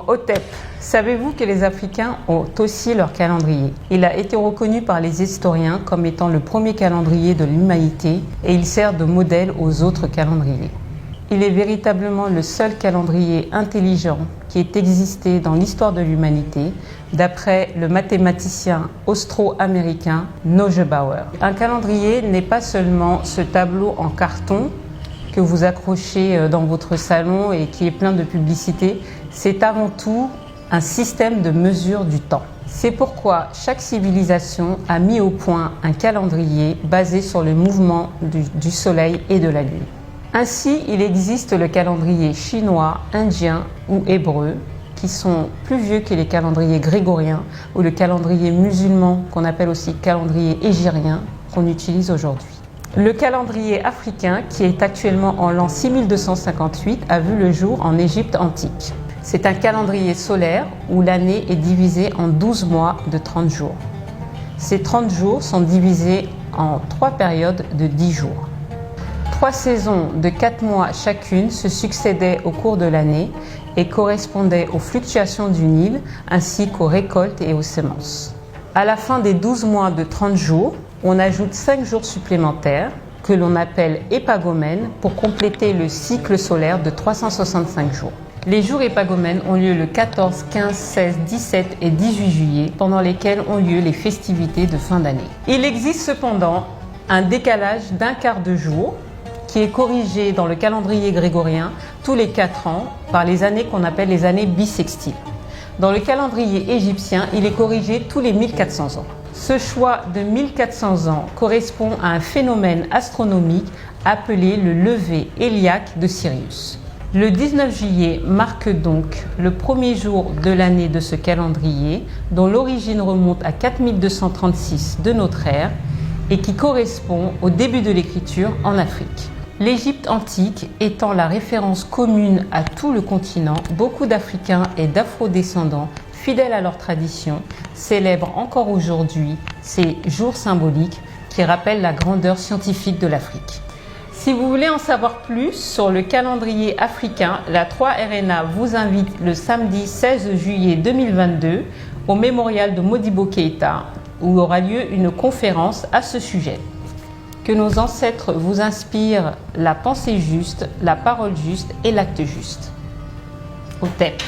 Hotep, savez-vous que les Africains ont aussi leur calendrier? Il a été reconnu par les historiens comme étant le premier calendrier de l'humanité et il sert de modèle aux autres calendriers. Il est véritablement le seul calendrier intelligent qui ait existé dans l'histoire de l'humanité, d'après le mathématicien austro-américain Neugebauer. Un calendrier n'est pas seulement ce tableau en carton que vous accrochez dans votre salon et qui est plein de publicité, c'est avant tout un système de mesure du temps. C'est pourquoi chaque civilisation a mis au point un calendrier basé sur le mouvement du Soleil et de la Lune. Ainsi, il existe le calendrier chinois, indien ou hébreu, qui sont plus vieux que les calendriers grégoriens ou le calendrier musulman, qu'on appelle aussi calendrier hégirien, qu'on utilise aujourd'hui. Le calendrier africain, qui est actuellement en l'an 6258, a vu le jour en Égypte antique. C'est un calendrier solaire où l'année est divisée en 12 mois de 30 jours. Ces 30 jours sont divisés en 3 périodes de 10 jours. 3 saisons de 4 mois chacune se succédaient au cours de l'année et correspondaient aux fluctuations du Nil ainsi qu'aux récoltes et aux semences. À la fin des 12 mois de 30 jours, on ajoute 5 jours supplémentaires que l'on appelle épagomènes pour compléter le cycle solaire de 365 jours. Les jours épagomènes ont lieu le 14, 15, 16, 17 et 18 juillet, pendant lesquels ont lieu les festivités de fin d'année. Il existe cependant un décalage d'un quart de jour qui est corrigé dans le calendrier grégorien tous les 4 ans par les années qu'on appelle les années bissextiles. Dans le calendrier égyptien, il est corrigé tous les 1400 ans. Ce choix de 1400 ans correspond à un phénomène astronomique appelé le lever héliaque de Sirius. Le 19 juillet marque donc le premier jour de l'année de ce calendrier, dont l'origine remonte à 4236 de notre ère et qui correspond au début de l'écriture en Afrique. L'Égypte antique étant la référence commune à tout le continent, beaucoup d'Africains et d'Afro-descendants, fidèles à leur tradition, célèbrent encore aujourd'hui ces jours symboliques qui rappellent la grandeur scientifique de l'Afrique. Si vous voulez en savoir plus sur le calendrier africain, la 3RNA vous invite le samedi 16 juillet 2022 au mémorial de Modibo Keïta où aura lieu une conférence à ce sujet. Que nos ancêtres vous inspirent la pensée juste, la parole juste et l'acte juste. Hotep.